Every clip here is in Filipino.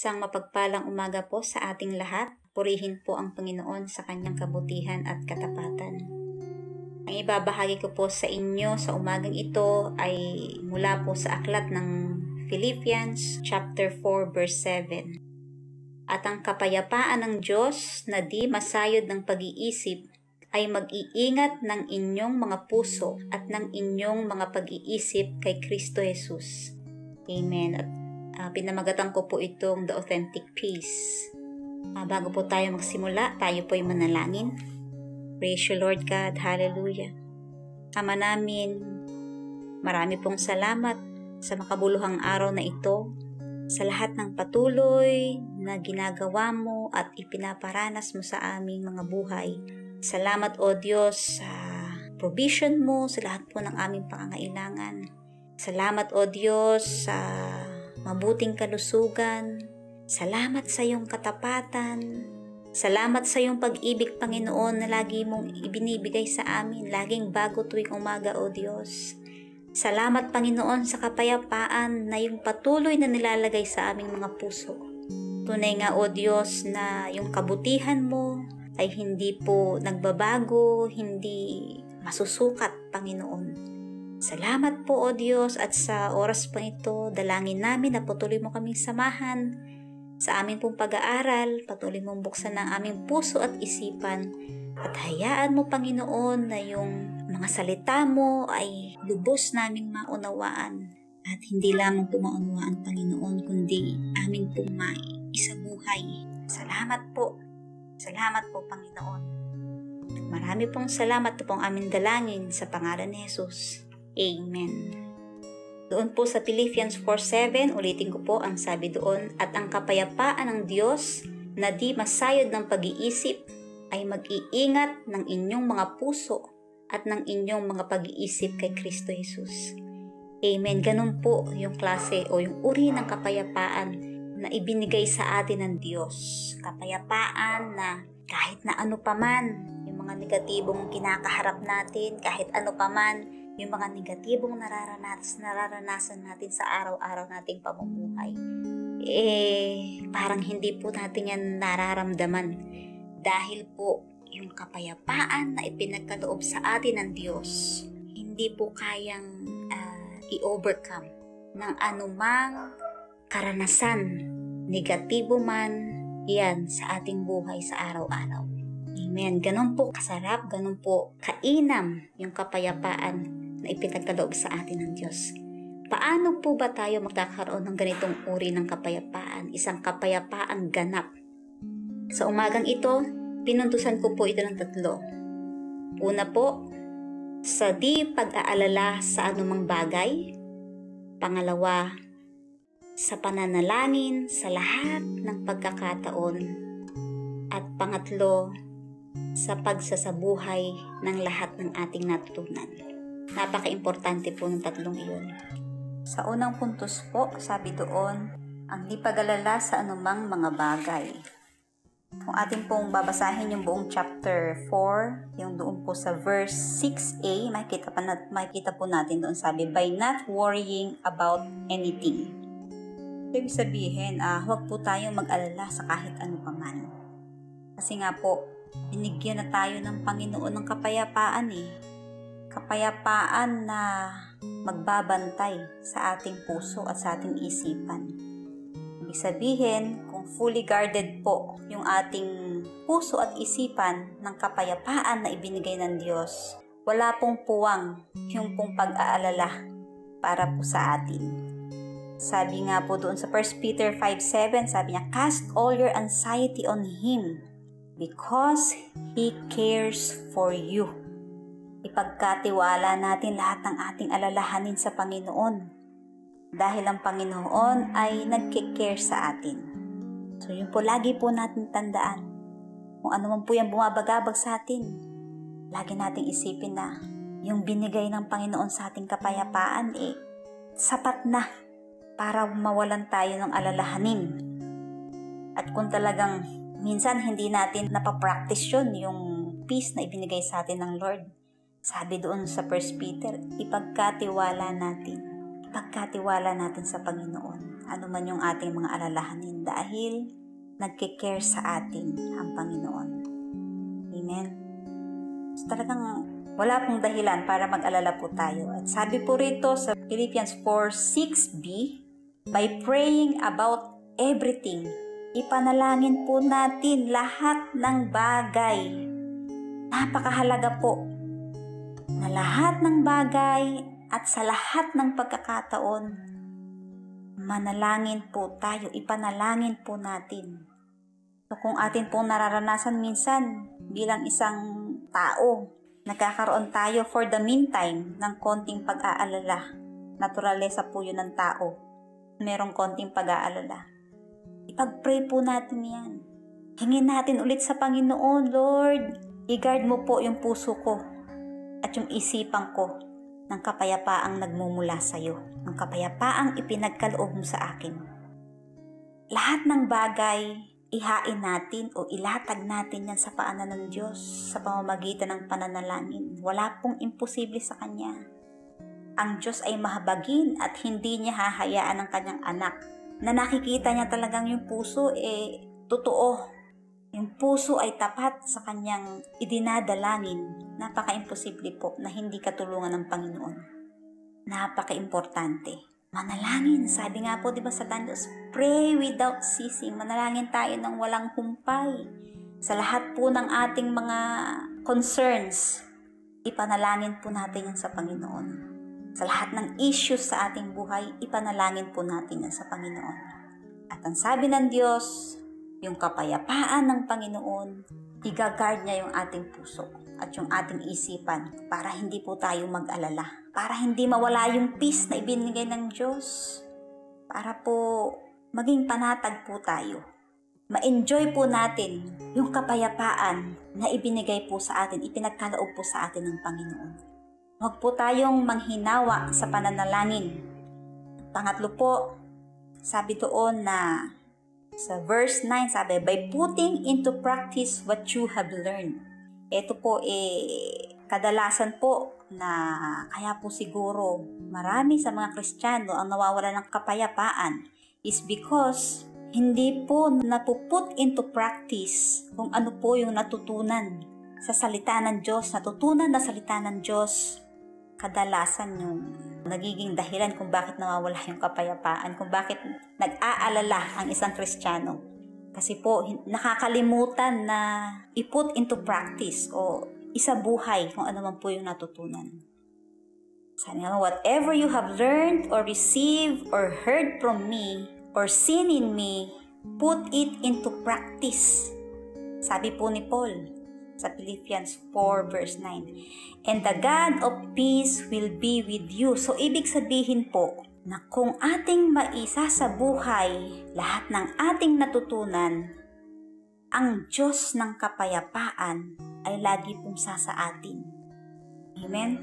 Isang mapagpalang umaga po sa ating lahat. Purihin po ang Panginoon sa kanyang kabutihan at katapatan. Ang ibabahagi ko po sa inyo sa umagang ito ay mula po sa aklat ng Philippians chapter 4 verse 7. At ang kapayapaan ng Diyos na di masayod ng pag-iisip ay mag-iingat ng inyong mga puso at ng inyong mga pag-iisip kay Kristo Jesus. Amen. At pinamagatan ko po itong The Authentic Peace. Bago po tayo magsimula, tayo po ay manalangin. Praise you, Lord God. Hallelujah. Ama namin, marami pong salamat sa makabuluhang araw na ito, sa lahat ng patuloy na ginagawa mo at ipinaparanas mo sa aming mga buhay. Salamat, O Diyos, sa provision mo sa lahat po ng aming pangangailangan. Salamat, O Diyos, sa mabuting kalusugan. Salamat sa iyong katapatan. Salamat sa iyong pag-ibig, Panginoon, na lagi mong ibinibigay sa amin, laging bago tuwing umaga, O Diyos. Salamat, Panginoon, sa kapayapaan na yung patuloy na nilalagay sa aming mga puso. Tunay nga, O Diyos, na yung kabutihan mo ay hindi po nagbabago, hindi masusukat, Panginoon. Salamat po, O Diyos, at sa oras pa ito, dalangin namin na patuloy mo kaming samahan sa aming pong pag-aaral, patuloy mong buksan ang aming puso at isipan, at hayaan mo, Panginoon, na yung mga salita mo ay lubos naming maunawaan, at hindi lamang po maunawaan, Panginoon, kundi aming pong maisabuhay. Salamat po, Panginoon. Marami pong salamat po ang aming dalangin sa pangalan ni Jesus. Amen. Doon po sa Philippians 4:7, ulitin ko po ang sabi doon, at ang kapayapaan ng Diyos na di masayod ng pag-iisip ay mag-iingat ng inyong mga puso at ng inyong mga pag-iisip kay Kristo Jesus. Amen. Ganun po yung klase o yung uri ng kapayapaan na ibinigay sa atin ng Diyos. Kapayapaan na kahit na ano paman, yung mga negatibong kinakaharap natin, kahit ano paman, yung mga negatibong nararanasan natin sa araw-araw nating pamumuhay, parang hindi po natin yan nararamdaman. Dahil po, yung kapayapaan na ipinagkaloob sa atin ng Diyos, hindi po kayang i-overcome ng anumang karanasan, negatibo man, yan sa ating buhay sa araw-araw. Amen. Ganun po kasarap, ganun po kainam yung kapayapaan na ipinagkaloob sa atin ng Diyos. Paano po ba tayo magkakaroon ng ganitong uri ng kapayapaan? Isang kapayapaang ganap. Sa umagang ito, pinuntusan ko po ito ng 3. Una po, sa di pag-aalala sa anumang bagay. Pangalawa, sa pananalangin sa lahat ng pagkakataon. At pangatlo, sa pagsasabuhay ng lahat ng ating natutunan. Napaka-importante po ng 3 iyon. Sa unang puntos po, sabi doon, ang di pag-alala sa anumang mga bagay. Kung atin pong babasahin yung buong chapter 4, yung doon po sa verse 6a, makikita po natin doon sabi, by not worrying about anything. Ibig sabihin, huwag po tayong mag-alala sa kahit ano paman. Kasi nga po, binigyan na tayo ng Panginoon ng kapayapaan Kapayapaan na magbabantay sa ating puso at sa ating isipan. Ibig sabihin, kung fully guarded po yung ating puso at isipan ng kapayapaan na ibinigay ng Diyos, wala pong puwang yung pong pag-aalala para po sa atin. Sabi nga po doon sa 1 Peter 5:7, sabi niya, cast all your anxiety on Him because He cares for you. Ipagkatiwala natin lahat ng ating alalahanin sa Panginoon dahil ang Panginoon ay nagki-care sa atin. So yun po, lagi po natin tandaan. Kung ano man po yung bumabagabag sa atin, lagi nating isipin na yung binigay ng Panginoon sa ating kapayapaan, sapat na para mawalan tayo ng alalahanin. At kung talagang minsan hindi natin napapractice yun, yung peace na ibinigay sa atin ng Lord, sabi doon sa 1 Peter, ipagkatiwala natin sa Panginoon. ano man yung ating mga alalahanin dahil nagke-care sa atin ang Panginoon. Amen? So, talagang wala pong dahilan para mag-alala po tayo. At sabi po rito sa Philippians 4:6b, by praying about everything, ipanalangin po natin lahat ng bagay. Napakahalaga po na lahat ng bagay at sa lahat ng pagkakataon, manalangin po tayo, ipanalangin po natin. So kung atin pong nararanasan minsan bilang isang tao, nagkakaroon tayo for the meantime ng konting pag-aalala. Naturalesa po yun ng tao. Merong konting pag-aalala. Ipag-pray po natin yan. Hingin natin ulit sa Panginoon, Lord, i-guard mo po yung puso ko at yung isipan ko ng kapayapaang nagmumula sa iyo, ng kapayapaang ipinagkaloob mo sa akin. Lahat ng bagay, ihain natin o ilatag natin yan sa paanan ng Diyos sa pamamagitan ng pananalangin. Wala pong imposible sa Kanya. Ang Diyos ay mahabagin at hindi niya hahayaan ng Kanyang anak na nakikita niya talagang yung puso totoo. Yung puso ay tapat sa Kanyang idinadalangin. Napaka-imposible po na hindi katulungan ng Panginoon. Napaka-importante. Manalangin. Sabi nga po, di ba sa Daniels, pray without ceasing. Manalangin tayo ng walang humpay. Sa lahat po ng ating mga concerns, ipanalangin po natin yan sa Panginoon. Sa lahat ng issues sa ating buhay, ipanalangin po natin yan sa Panginoon. At ang sabi ng Diyos, yung kapayapaan ng Panginoon, i-guard niya yung ating puso at yung ating isipan para hindi po tayo mag-alala. Para hindi mawala yung peace na ibinigay ng Diyos. Para po maging panatag po tayo. Ma-enjoy po natin yung kapayapaan na ibinigay po sa atin, ipinagkaloob po sa atin ng Panginoon. Huwag po tayong manghinawa sa pananalangin. Pangatlo po, sabi doon na sa verse 9, sabi, by putting into practice what you have learned. Ito po kadalasan po na kaya po siguro marami sa mga Kristiyano ang nawawala ng kapayapaan is because hindi po napuput into practice kung ano po yung natutunan sa salita ng Diyos, natutunan na salita ng Diyos. Kadalasan yung nagiging dahilan kung bakit nawawala yung kapayapaan, kung bakit nag-aalala ang isang Kristiyano. Kasi po, nakakalimutan na i-put into practice o isabuhay kung ano man po yung natutunan. Sabi nga, whatever you have learned or received or heard from me or seen in me, put it into practice. Sabi po ni Paul sa Philippians 4 verse 9. And the God of peace will be with you. So, ibig sabihin po na kung ating maisa sa buhay lahat ng ating natutunan, ang Diyos ng kapayapaan ay lagi pong sa atin. Amen?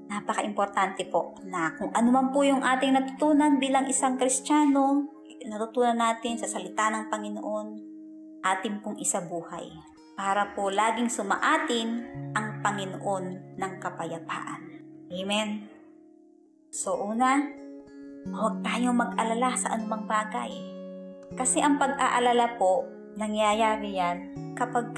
Napaka-importante po na kung ano man po yung ating natutunan bilang isang Kristiyano, natutunan natin sa salita ng Panginoon, ating pong isabuhay. Para po laging sumaatin ang Panginoon ng kapayapaan. Amen? So una, huwag tayong mag-alala sa anumang bagay. Kasi ang pag-aalala po, nangyayari yan kapag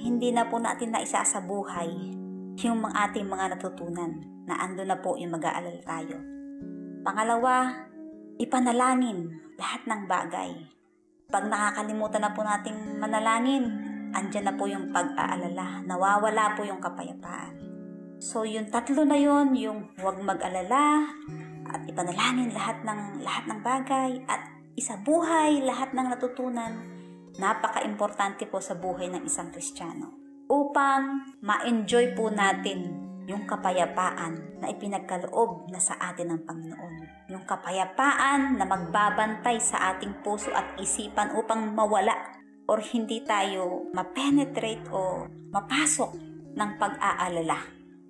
hindi na po natin naisasabuhay yung ating mga natutunan na ando na po yung mag-aalala tayo. Pangalawa, ipanalangin lahat ng bagay. Pag nakakalimutan na po nating manalangin, andyan na po yung pag-aalala, nawawala po yung kapayapaan. So, yung tatlo na yun, yung huwag mag-alala, at ipanalangin lahat ng bagay, at isabuhay lahat ng natutunan, napaka-importante po sa buhay ng isang Kristiyano. Upang ma-enjoy po natin yung kapayapaan na ipinagkaloob na sa atin ng Panginoon. Yung kapayapaan na magbabantay sa ating puso at isipan upang mawala or hindi tayo ma-penetrate o mapasok ng pag-aalala.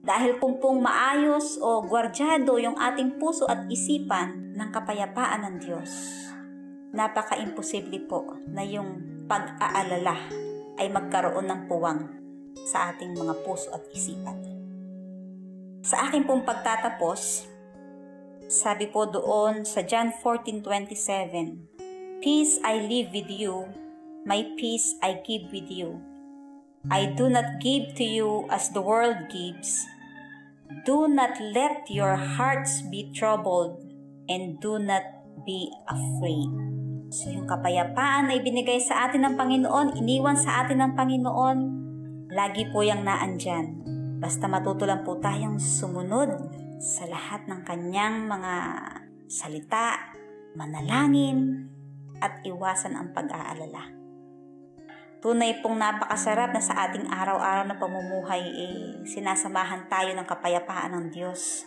Dahil kung pong maayos o gwardyado yung ating puso at isipan ng kapayapaan ng Diyos, napaka-imposible po na yung pag-aalala ay magkaroon ng puwang sa ating mga puso at isipan. Sa akin pong pagtatapos, Sabi po doon sa John 14:27, "Peace I leave with you, my peace I give with you. I do not give to you as the world gives. Do not let your hearts be troubled, and do not be afraid." So yung kapayapaan ay binigay sa atin ng Panginoon, iniwan sa atin ng Panginoon, lagi po yung naandyan. Basta matuto lang po tayong sumunod sa lahat ng kanyang mga salita, manalangin, at iwasan ang pag-aalala. Tunay pong napakasarap na sa ating araw-araw na pamumuhay sinasamahan tayo ng kapayapaan ng Diyos.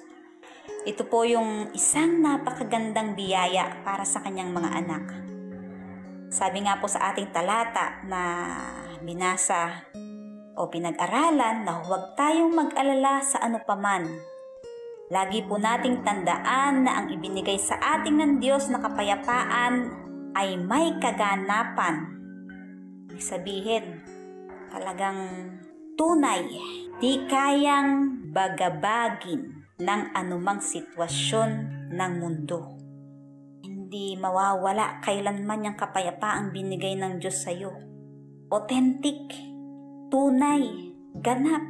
Ito po yung isang napakagandang biyaya para sa kanyang mga anak. Sabi nga po sa ating talata na binasa o pinag-aralan na huwag tayong mag-alala sa ano paman. Lagi po nating tandaan na ang ibinigay sa ating ng Diyos na kapayapaan ay may kaganapan. Ibig sabihin, talagang tunay, di kayang bagabagin ng anumang sitwasyon ng mundo. Hindi mawawala kailanman yung kapayapaang binigay ng Diyos sa iyo. Authentic, tunay, ganap.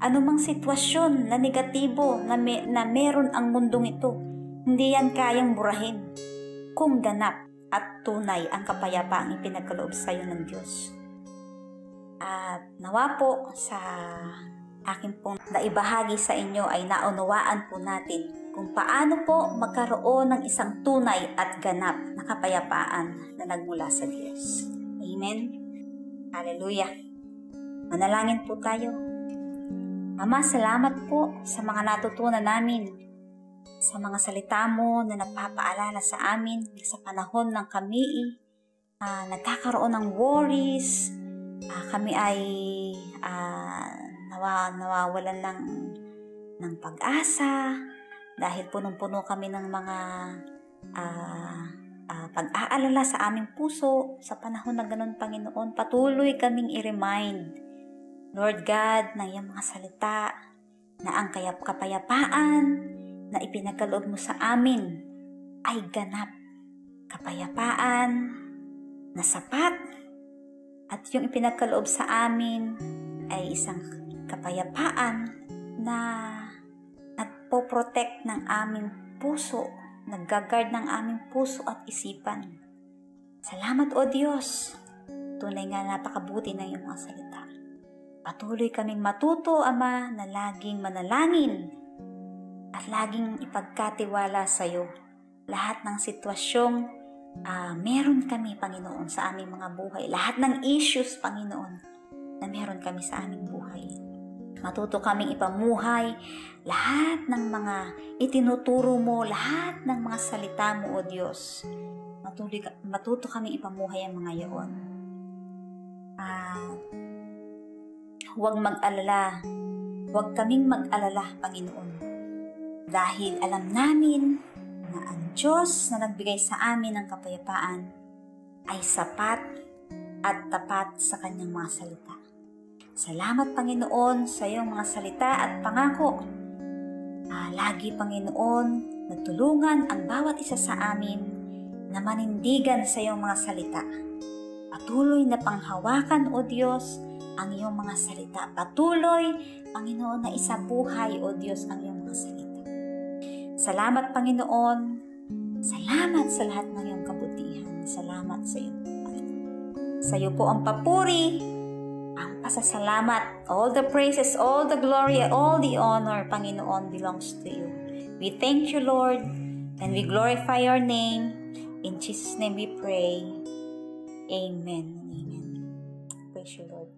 Anumang sitwasyon na negatibo na meron ang mundong ito, hindi yan kayang burahin kung ganap at tunay ang kapayapaang ipinagkaloob sa iyo ng Diyos. At nawa po sa akin pong naibahagi sa inyo ay naunawaan po natin kung paano po magkaroon ng isang tunay at ganap na kapayapaan na nagmula sa Diyos. Amen. Hallelujah. Manalangin po tayo. Ama, salamat po sa mga natutunan namin, sa mga salita mo na nagpapaalala sa amin sa panahon ng kami nagkakaroon ng worries, kami ay nawawalan ng pag-asa dahil punong-puno kami ng mga pag-aalala sa aming puso. Sa panahon na ganun, Panginoon, patuloy kaming i-remind, Lord God, ng iyong mga salita na ang kapayapaan na ipinagkaloob mo sa amin ay ganap. Kapayapaan na sapat, at yung ipinagkaloob sa amin ay isang kapayapaan na nagpo-protect ng aming puso, nag-guard ng aming puso at isipan. Salamat o Diyos, tunay nga napakabuti ng iyong mga salita. Patuloy kaming matuto, Ama, na laging manalangin at laging ipagkatiwala sa iyo lahat ng sitwasyong meron kami, Panginoon, sa aming mga buhay. Lahat ng issues, Panginoon, na meron kami sa aming buhay. Matuto kaming ipamuhay lahat ng mga itinuturo mo, lahat ng mga salita mo, O Diyos. Matuto kaming ipamuhay ang mga iyon. Huwag mag-alala. Huwag kaming mag-alala, Panginoon. Dahil alam namin na ang Diyos na nagbigay sa amin ng kapayapaan ay sapat at tapat sa kanyang mga salita. Salamat, Panginoon, sa iyong mga salita at pangako. Lagi, Panginoon, natulungan ang bawat isa sa amin na manindigan sa iyong mga salita. Patuloy na panghawakan, O Diyos, ang iyong mga salita. Patuloy, Panginoon, na isabuhay, O Diyos, ang iyong mga salita. Salamat, Panginoon. Salamat sa lahat ng iyong kabutihan. Salamat sa iyo. Sa iyo po ang papuri, ang pasasalamat. All the praises, all the glory, all the honor, Panginoon, belongs to you. We thank you, Lord, and we glorify your name. In Jesus' name we pray. Amen. Amen. Praise you, Lord.